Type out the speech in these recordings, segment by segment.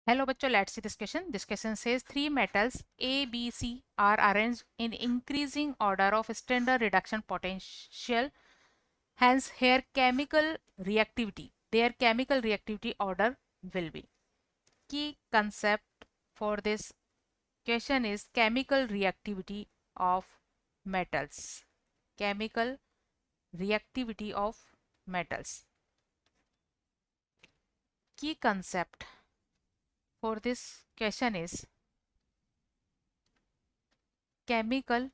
Hello bachcho, let's see this question. This question says three metals A, B, C are arranged in increasing order of standard reduction potential. Hence, their chemical reactivity order will be. Key concept for this question is chemical reactivity of metals. Chemical reactivity of metals. Key concept for this question is chemical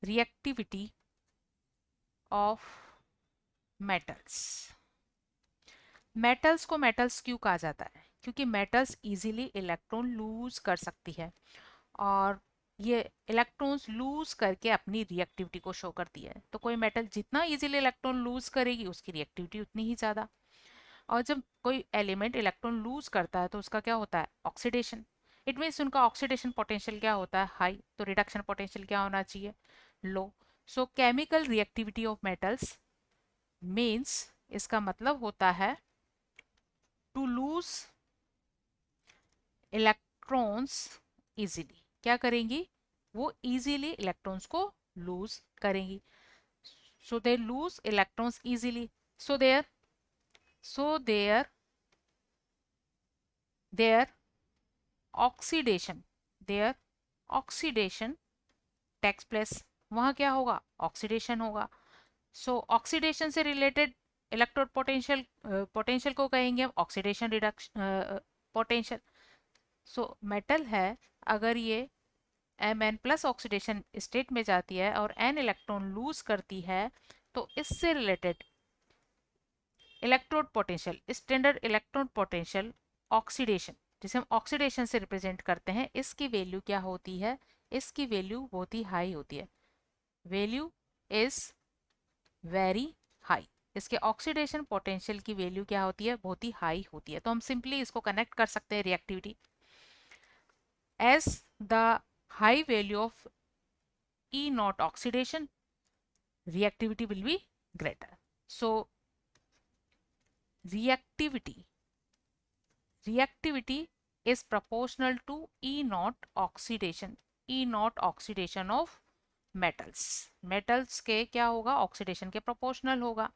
reactivity of metals. Metals को metals क्यों कहा जाता है? क्योंकि metals easily electron lose कर सकती है और ये इलेक्ट्रॉन्स लूज करके अपनी रिएक्टिविटी को शो करती है। तो कोई मेटल जितना इजीली इलेक्ट्रॉन लूज करेगी उसकी रिएक्टिविटी उतनी ही ज़्यादा। और जब कोई एलिमेंट इलेक्ट्रॉन लूज करता है तो उसका क्या होता है? ऑक्सीडेशन। इट मीन्स उनका ऑक्सीडेशन पोटेंशियल क्या होता है? हाई। तो रिडक्शन पोटेंशियल क्या होना चाहिए? लो। So chemical reactivity of metals means, इसका मतलब होता है टू लूज इलेक्ट्रॉन्स इजीली। क्या करेंगी? वो इजीली इलेक्ट्रॉन्स को लूज करेंगी। So they lose electrons easily. So there oxidation there oxidation takes place. वहां क्या होगा? ऑक्सीडेशन होगा। सो ऑक्सीडेशन से रिलेटेड इलेक्ट्रोड पोटेंशियल को कहेंगे हम oxidation reduction potential. So metal है, अगर ये Mn प्लस ऑक्सीडेशन स्टेट में जाती है और n इलेक्ट्रॉन लूज करती है तो इससे related electrode potential, standard electrode potential oxidation, जिसे हम ऑक्सीडेशन से रिप्रेजेंट करते हैं, इसकी वैल्यू क्या होती है? इसकी वैल्यू बहुत ही हाई होती है। Value is very high. इसके ऑक्सीडेशन पोटेंशियल की वैल्यू क्या होती है? बहुत ही हाई होती है। तो हम सिंपली इसको कनेक्ट कर सकते हैं reactivity as the high value of E naught oxidation, reactivity will be greater. So reactivity is proportional to E naught oxidation of metals के क्या होगा? ऑक्सीडेशन के प्रोपोर्शनल होगा।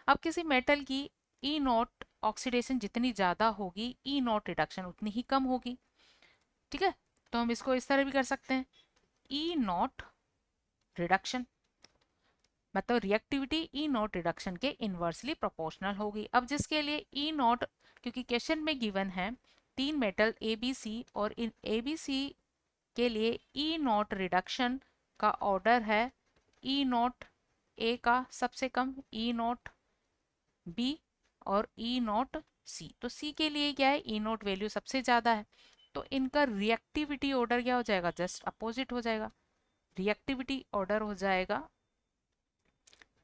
अब किसी मेटल की E नॉट ऑक्सीडेशन जितनी ज्यादा होगी, E नॉट रिडक्शन उतनी ही कम होगी। ठीक है, तो हम इसको इस तरह भी कर सकते हैं, E नॉट रिडक्शन मतलब रिएक्टिविटी ई नॉट रिडक्शन के इनवर्सली प्रोपोर्शनल होगी। अब जिसके लिए ई नॉट, क्योंकि क्वेश्चन में गिवन है तीन मेटल ए बी सी और इन ए बी सी के लिए ई नॉट रिडक्शन का ऑर्डर है ई नॉट ए का सबसे कम, ई नॉट बी और ई नॉट सी। तो सी के लिए क्या है? ई नॉट वैल्यू सबसे ज्यादा है, तो इनका रिएक्टिविटी ऑर्डर क्या हो जाएगा? जस्ट अपोजिट हो जाएगा। रिएक्टिविटी ऑर्डर हो जाएगा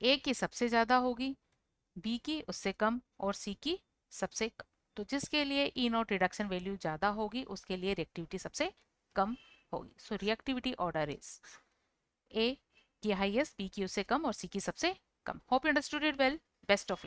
ए की सबसे ज्यादा होगी, बी की उससे कम और सी की सबसे कम। तो जिसके लिए ई नॉट रिडक्शन वैल्यू ज्यादा होगी उसके लिए रिएक्टिविटी सबसे कम होगी। सो रिएक्टिविटी ऑर्डर इज ए की हाईएस्ट, बी की उससे कम और सी की सबसे कम। Hope you understood it well. Best of